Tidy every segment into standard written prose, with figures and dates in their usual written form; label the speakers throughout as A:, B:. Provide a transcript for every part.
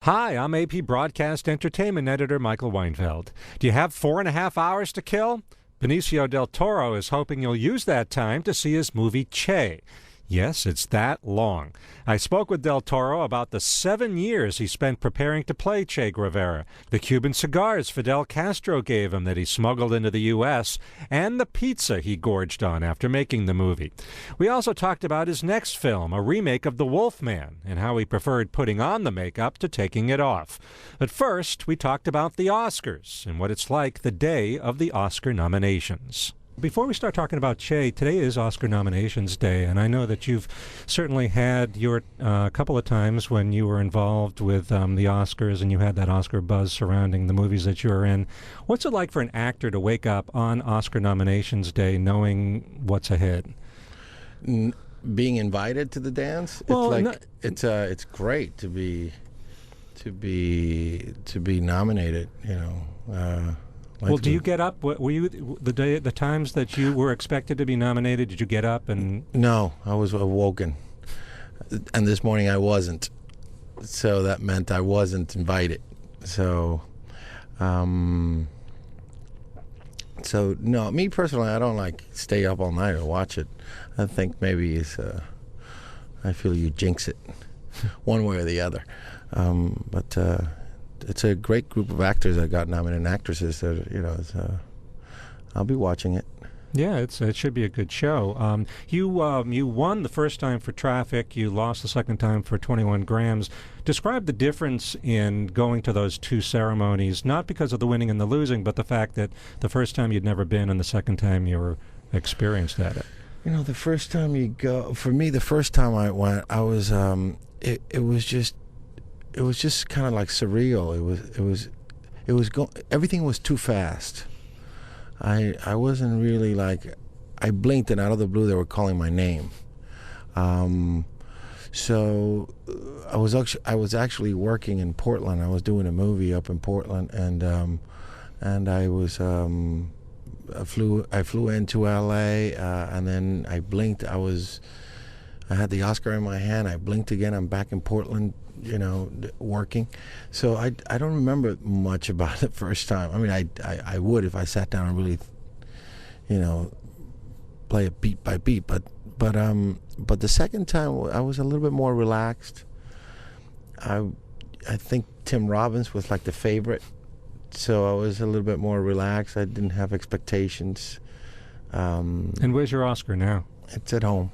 A: Hi, I'm AP Broadcast Entertainment Editor Michael Winefeld. Do you have 4.5 hours to kill? Benicio del Toro is hoping you'll use that time to see his movie Che. Yes, it's that long. I spoke with Del Toro about the 7 years he spent preparing to play Che Guevara, the Cuban cigars Fidel Castro gave him that he smuggled into the U.S., and the pizza he gorged on after making the movie. We also talked about his next film, a remake of The Wolfman, and how he preferred putting on the makeup to taking it off. But first, we talked about the Oscars and what it's like the day of the Oscar nominations. Before we start talking about Che, today is Oscar nominations day, and I know that you've certainly had your couple of times when you were involved with the Oscars and you had that Oscar buzz surrounding the movies that you were in. What's it like for an actor to wake up on Oscar nominations day knowing what's ahead?
B: Being invited to the dance,
A: Well,
B: it's great to be nominated.
A: Well, do you get up? Were you the times that you were expected to be nominated? Did you get up and?
B: No, I was awoken, and this morning I wasn't. So that meant I wasn't invited. So no, me personally, I don't like stay up all night or watch it. I think maybe I feel you jinx it, one way or the other. But it's a great group of actors that got nominated, and actresses. That I'll be watching it.
A: Yeah, it should be a good show. You won the first time for Traffic. You lost the second time for 21 Grams. Describe the difference in going to those two ceremonies, not because of the winning and the losing, but the fact that the first time you'd never been and the second time you were experienced at it.
B: The first time you go, for me, the first time I went, I was it was just kind of like surreal. Everything was too fast. I wasn't really I blinked and out of the blue they were calling my name. So I was actually working in Portland. I was doing a movie up in Portland, and I was I flew into LA, and then I blinked. I had the Oscar in my hand. I blinked again. I'm back in Portland, working. So I don't remember much about the first time. I mean, I would if I sat down and really, play it beat by beat. But the second time I was a little bit more relaxed. I think Tim Robbins was like the favorite, so I was a little bit more relaxed. I didn't have expectations.
A: And where's your Oscar now?
B: It's at home.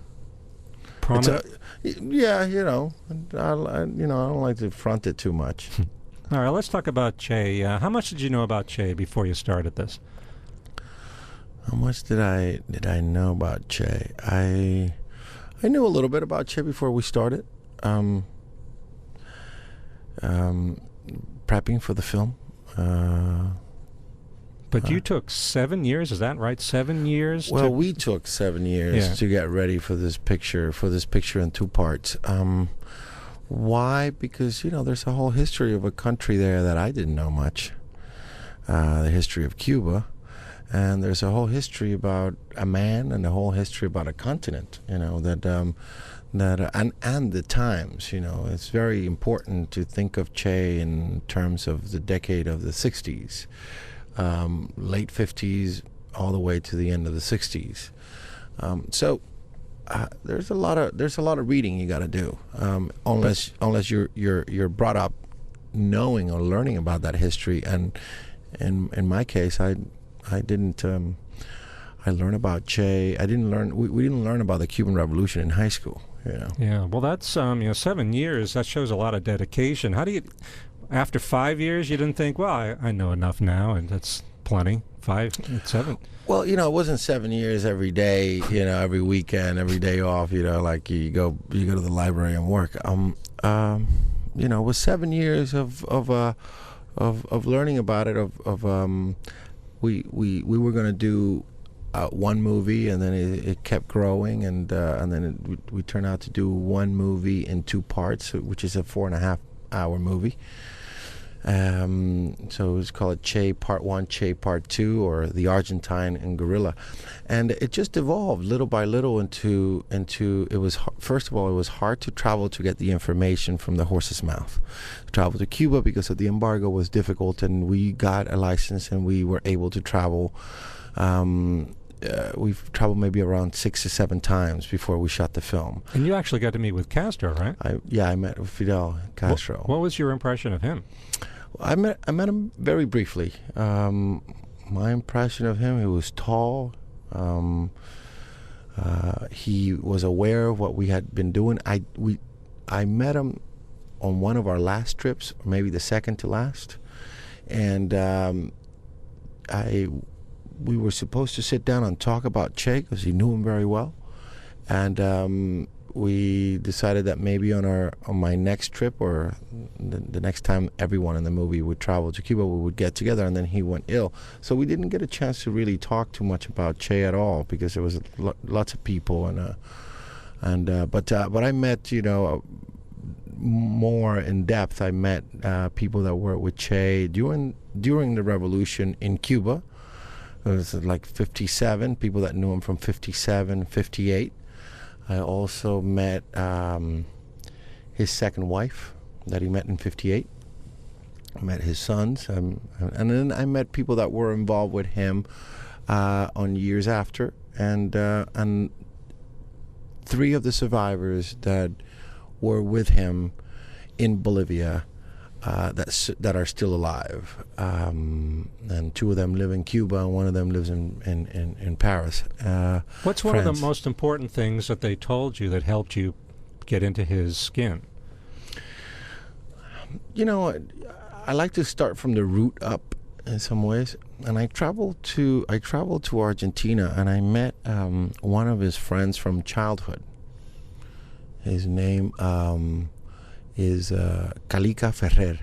B: Yeah, I don't like to front it too much.
A: All right, let's talk about Che. How much did you know about Che before you started this?
B: How much did I know about Che? I knew a little bit about Che before we started. Prepping for the film.
A: But you took 7 years, is that right? 7 years?
B: Well, we took 7 years to get ready for this picture in two parts. Why? Because, there's a whole history of a country there that I didn't know much. The history of Cuba. And there's a whole history about a man and a whole history about a continent, and the times, It's very important to think of Che in terms of the decade of the 60s. Late 50s all the way to the end of the 60s. So there's a lot of reading you got to do, unless you're brought up knowing or learning about that history. And in my case, I didn't. I learned about Che. We didn't learn about the Cuban Revolution in high school.
A: Yeah. Well, that's 7 years. That shows a lot of dedication. How do you? After 5 years, you didn't think, well, I know enough now, and that's plenty. 7.
B: Well, it wasn't 7 years every day, every weekend, every day off, like you go to the library and work. It was 7 years of learning about it. We were going to do one movie, and then it kept growing, and then we turned out to do one movie in two parts, which is a 4.5-hour movie. So it was called Che Part 1, Che Part 2, or The Argentine and Gorilla. And it just evolved little by little into it was, first of all, it was hard to travel to get the information from the horse's mouth. To travel to Cuba because of the embargo was difficult, and we got a license and we were able to travel. We've traveled maybe around 6 or 7 times before we shot the film.
A: And you actually got to meet with Castro, right?
B: I met Fidel Castro.
A: What was your impression of him?
B: I met him very briefly. My impression of him, he was tall. He was aware of what we had been doing. I met him on one of our last trips, or maybe the second to last, and we were supposed to sit down and talk about Che because he knew him very well, and we decided that maybe on my next trip, or the next time everyone in the movie would travel to Cuba, we would get together. And then he went ill, so we didn't get a chance to really talk too much about Che at all because there was lots of people, but I met, more in depth. I met people that worked with Che during the revolution in Cuba. It was like 57 people that knew him from 57, 58. I also met his second wife that he met in 58. I met his sons, and then I met people that were involved with him on years after, and 3 of the survivors that were with him in Bolivia that are still alive, and 2 of them live in Cuba, and 1 of them lives in Paris.
A: What's one of the most important things that they told you that helped you get into his skin?
B: I like to start from the root up in some ways, and I traveled to Argentina, and I met one of his friends from childhood. His name is Calica Ferrer.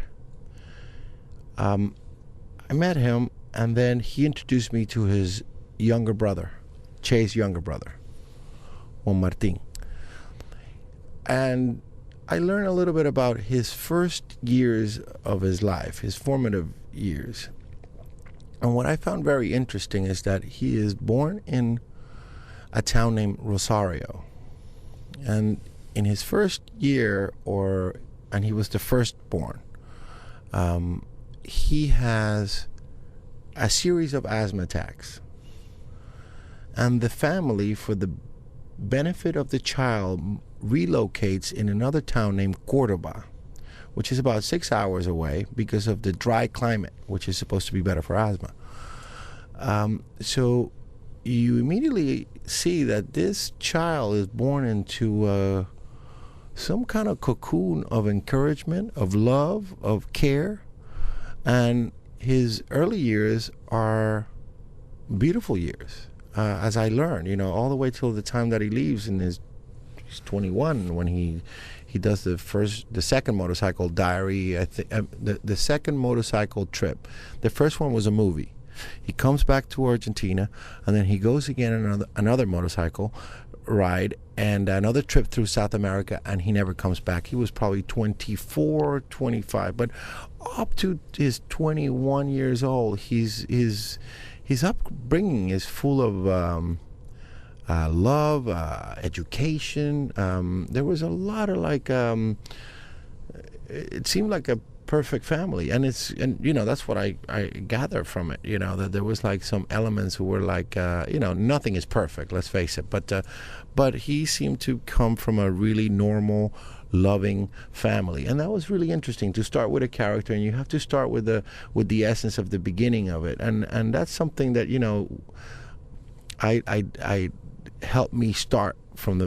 B: I met him, and then he introduced me to his younger brother, Che's younger brother, Juan Martin. And I learned a little bit about his first years of his life, his formative years. And what I found very interesting is that he is born in a town named Rosario. And in his first year, and he was the firstborn, he has a series of asthma attacks. And the family, for the benefit of the child, relocates in another town named Cordoba, which is about 6 hours away because of the dry climate, which is supposed to be better for asthma. So you immediately see that this child is born into some kind of cocoon of encouragement, of love, of care, and his early years are beautiful years, as I learned, all the way till the time that he leaves, and he's 21 when he does the second motorcycle diary. I think the second motorcycle trip. The first one was a movie. He comes back to Argentina, and then he goes again on another motorcycle ride and another trip through South America, and he never comes back. He was probably 24, 25, but up to his 21 years old, his upbringing is full of love, education. There was a lot of it seemed like a perfect family, and that's what I gather from it. That there was like some elements who were like nothing is perfect. Let's face it, but he seemed to come from a really normal, loving family, and that was really interesting to start with a character, and you have to start with the essence of the beginning of it, and that's something that I helped me start from